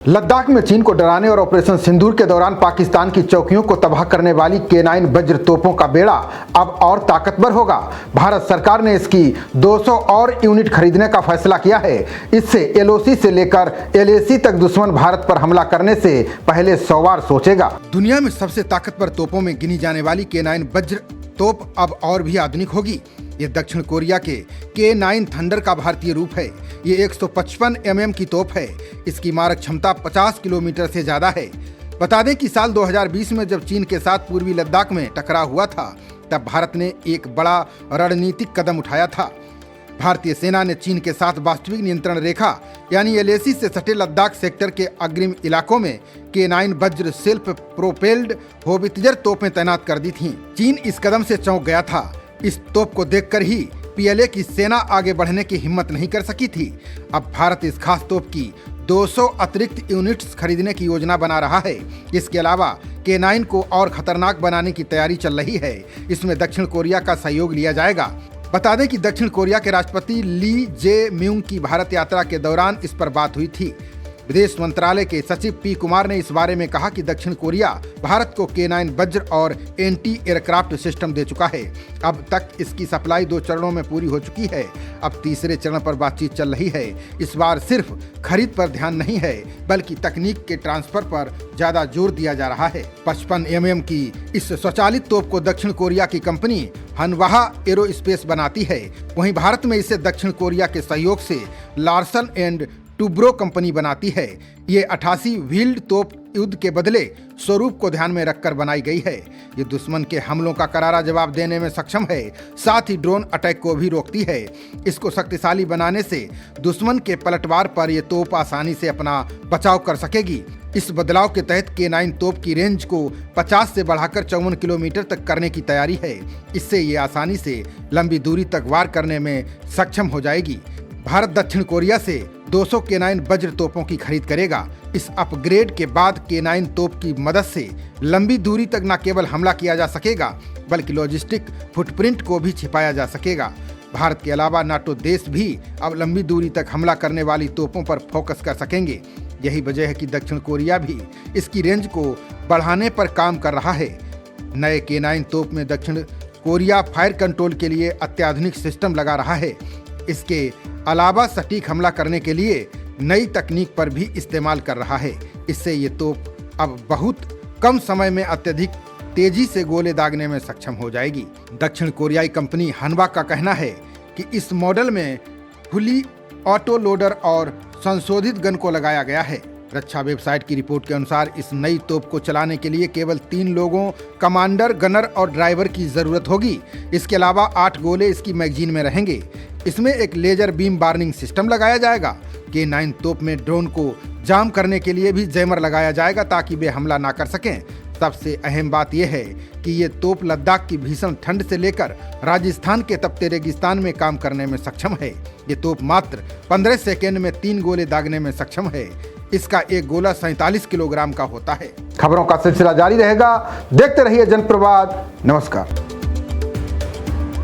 लद्दाख में चीन को डराने और ऑपरेशन सिंदूर के दौरान पाकिस्तान की चौकियों को तबाह करने वाली K9 वज्र तोपों का बेड़ा अब और ताकतवर होगा। भारत सरकार ने इसकी 200 और यूनिट खरीदने का फैसला किया है। इससे LOC से लेकर LAC तक दुश्मन भारत पर हमला करने से पहले 100 बार सोचेगा। दुनिया में सबसे ताकतवर तोपों में गिनी जाने वाली K9 वज्र तोप अब और भी आधुनिक होगी। ये दक्षिण कोरिया के K9 थंडर का भारतीय रूप है। ये 155 mm की तोप है। इसकी मारक क्षमता 50 किलोमीटर से ज्यादा है। बता दें कि साल 2020 में जब चीन के साथ पूर्वी लद्दाख में टकराव हुआ था, तब भारत ने एक बड़ा रणनीतिक कदम उठाया था। भारतीय सेना ने चीन के साथ वास्तविक नियंत्रण रेखा यानी LAC से सटे लद्दाख सेक्टर के अग्रिम इलाकों में K9 वज्र सेल्फ प्रोपेल्ड होवित्जर तोपें तैनात कर दी थीं। चीन इस कदम से चौंक गया था। इस तोप को देखकर ही PLA की सेना आगे बढ़ने की हिम्मत नहीं कर सकी थी। अब भारत इस खास तोप की 200 अतिरिक्त यूनिट्स खरीदने की योजना बना रहा है। इसके अलावा K9 को और खतरनाक बनाने की तैयारी चल रही है। इसमें दक्षिण कोरिया का सहयोग लिया जाएगा। बता दें कि दक्षिण कोरिया के राष्ट्रपति ली जे म्यूंग की भारत यात्रा के दौरान इस पर बात हुई थी। विदेश मंत्रालय के सचिव P कुमार ने इस बारे में कहा कि दक्षिण कोरिया भारत को K9 वज्र और एंटी एयरक्राफ्ट सिस्टम दे चुका है। अब तक इसकी सप्लाई 2 चरणों में पूरी हो चुकी है। अब तीसरे चरण पर बातचीत चल रही है। इस बार सिर्फ खरीद पर ध्यान नहीं है, बल्कि तकनीक के ट्रांसफर पर ज्यादा जोर दिया जा रहा है। 55 mm की इस स्वचालित तोप को दक्षिण कोरिया की कंपनी हनवाहा एरोस्पेस बनाती है। वहीं भारत में इसे दक्षिण कोरिया के सहयोग से लार्सन एंड टुब्रो कंपनी बनाती है। ये 88 व्हील्ड तोप युद्ध के बदले स्वरूप को ध्यान में रखकर बनाई गई है। ये दुश्मन के हमलों का करारा जवाब देने में सक्षम है, साथ ही ड्रोन अटैक को भी रोकती है। इसको शक्तिशाली बनाने से दुश्मन के पलटवार पर ये तोप आसानी से अपना बचाव कर सकेगी। इस बदलाव के तहत K9 तोप की रेंज को 50 से बढ़ाकर 54 किलोमीटर तक करने की तैयारी है। इससे ये आसानी से लंबी दूरी तक वार करने में सक्षम हो जाएगी। भारत दक्षिण कोरिया से 200 K9 वज्र तोपों की खरीद करेगा। इस अपग्रेड के बाद K9 तोप की मदद से लंबी दूरी तक न केवल हमला किया जा सकेगा, बल्कि लॉजिस्टिक फुटप्रिंट को भी छिपाया जा सकेगा। भारत के अलावा नाटो देश भी अब लंबी दूरी तक हमला करने वाली तोपों पर फोकस कर सकेंगे। यही वजह है कि दक्षिण कोरिया भी इसकी रेंज को बढ़ाने पर काम कर रहा है। नए K9 तोप में दक्षिण कोरिया फायर कंट्रोल के लिए अत्याधुनिक सिस्टम लगा रहा है। इसके अलावा सटीक हमला करने के लिए नई तकनीक पर भी इस्तेमाल कर रहा है। इससे ये तोप अब बहुत कम समय में अत्यधिक तेजी से गोले दागने में सक्षम हो जाएगी। दक्षिण कोरियाई कंपनी हनवा का कहना है कि इस मॉडल में फुली ऑटो लोडर और संशोधित गन को लगाया गया है। रक्षा वेबसाइट की रिपोर्ट के अनुसार इस नई तोप को चलाने के लिए केवल 3 लोगों, कमांडर, गनर और ड्राइवर की जरूरत होगी। इसके अलावा 8 गोले इसकी मैगजीन में रहेंगे। इसमें एक लेजर बीम वार्निंग सिस्टम लगाया जाएगा। K9 तोप में ड्रोन को जाम करने के लिए भी जैमर लगाया जाएगा ताकि वे हमला ना कर सकें। सबसे अहम बात यह है कि ये तोप लद्दाख की भीषण ठंड से लेकर राजस्थान के तपते रेगिस्तान में काम करने में सक्षम है। ये तोप मात्र 15 सेकेंड में 3 गोले दागने में सक्षम है। इसका एक गोला 47 किलोग्राम का होता है। खबरों का सिलसिला जारी रहेगा। देखते रहिए जनप्रवाद। नमस्कार।